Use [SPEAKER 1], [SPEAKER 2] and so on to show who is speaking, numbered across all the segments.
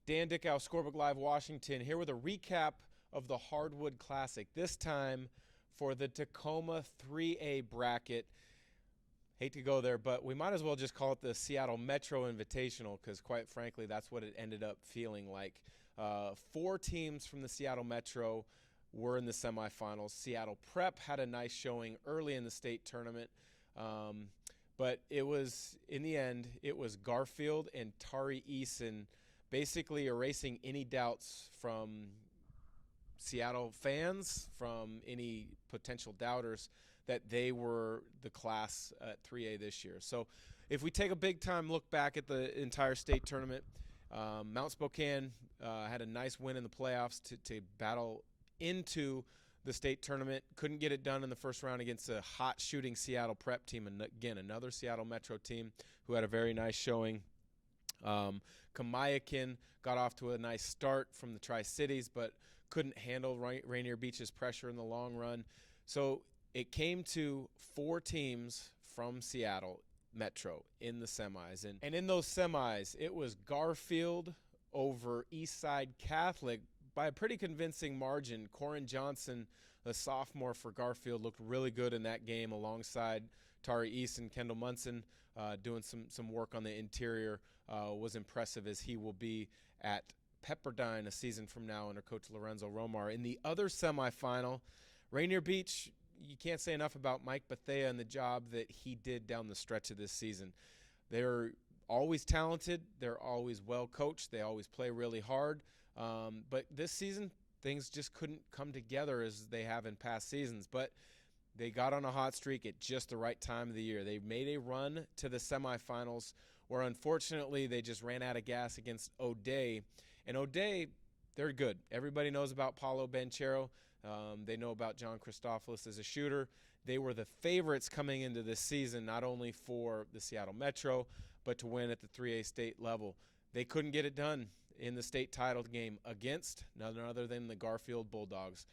[SPEAKER 1] Dan Dickau, Scorebook Live, Washington, here with a recap of the Hardwood Classic, this time for the Tacoma 3A bracket. Hate to go there, but we might as well just call it the Seattle Metro Invitational because, quite frankly, that's what it ended up feeling like. 4 teams from the Seattle Metro were in the semifinals. Seattle Prep had a nice showing early in the state tournament, but it was, in the end, it was Garfield and Tari Eason basically erasing any doubts from Seattle fans, from any potential doubters, that they were the class at 3A this year. So if we take a big-time look back at the entire state tournament, Mount Spokane had a nice win in the playoffs to battle into the state tournament. Couldn't get it done in the first round against a hot shooting Seattle Prep team, and again, another Seattle Metro team who had a very nice showing. Kamayakin got off to a nice start from the Tri-Cities, but couldn't handle Rainier Beach's pressure in the long run. So it came to 4 teams from Seattle Metro in the semis. And in those semis, it was Garfield over Eastside Catholic by a pretty convincing margin. Corin Johnson, the sophomore for Garfield, looked really good in that game alongside Tari Eason. Kendall Munson doing some work on the interior was impressive, as he will be at Pepperdine a season from now under Coach Lorenzo Romar. In the other semifinal, Rainier Beach, you can't say enough about Mike Bethea and the job that he did down the stretch of this season. They're always talented. They're always well coached. They always play really hard. But this season, things just couldn't come together as they have in past seasons. But they got on a hot streak at just the right time of the year. They made a run to the semifinals where, unfortunately, they just ran out of gas against O'Day. And O'Day, they're good. Everybody knows about Paulo Banchero. They know about John Christophilus as a shooter. They were the favorites coming into this season, not only for the Seattle Metro, but to win at the 3A state level. They couldn't get it done in the state title game against none other than the Garfield Bulldogs.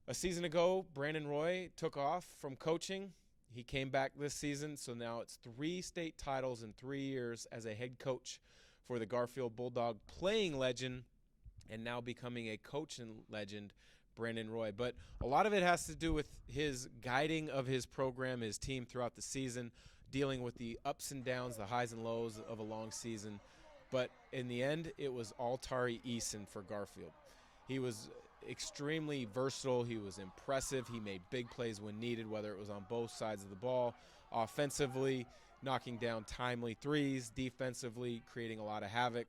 [SPEAKER 1] A season ago, Brandon Roy took off from coaching. He came back this season, so now it's 3 state titles in 3 years as a head coach for the Garfield Bulldog playing legend and now becoming a coaching legend, Brandon Roy. But a lot of it has to do with his guiding of his program, his team throughout the season, dealing with the ups and downs, the highs and lows of a long season. But in the end, it was all Tari Eason for Garfield. He was extremely versatile. He was impressive. He made big plays when needed, whether it was on both sides of the ball. Offensively, knocking down timely threes. Defensively, creating a lot of havoc.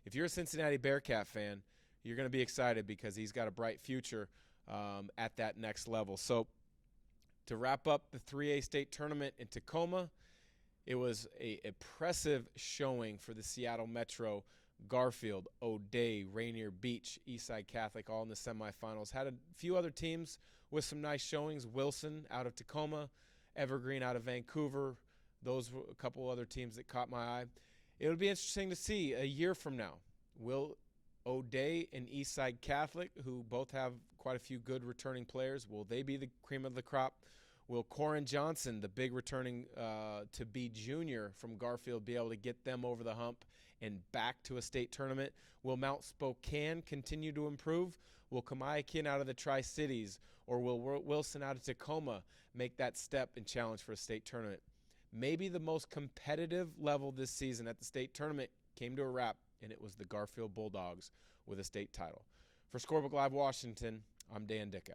[SPEAKER 1] If you're a Cincinnati Bearcat fan, you're going to be excited because he's got a bright future at that next level. So to wrap up the 3A state tournament in Tacoma, it was an impressive showing for the Seattle Metro. Garfield, O'Day, Rainier Beach, Eastside Catholic, all in the semifinals. Had a few other teams with some nice showings. Wilson out of Tacoma, Evergreen out of Vancouver. Those were a couple other teams that caught my eye. It would be interesting to see a year from now. Will O'Day and Eastside Catholic, who both have quite a few good returning players, will they be the cream of the crop? Will Corin Johnson, the big returning to be junior from Garfield, be able to get them over the hump and back to a state tournament? Will Mount Spokane continue to improve? Will Kamayakin out of the Tri-Cities or will Wilson out of Tacoma make that step and challenge for a state tournament? Maybe the most competitive level this season at the state tournament came to a wrap, and it was the Garfield Bulldogs with a state title. For Scorebook Live Washington, I'm Dan Dickau.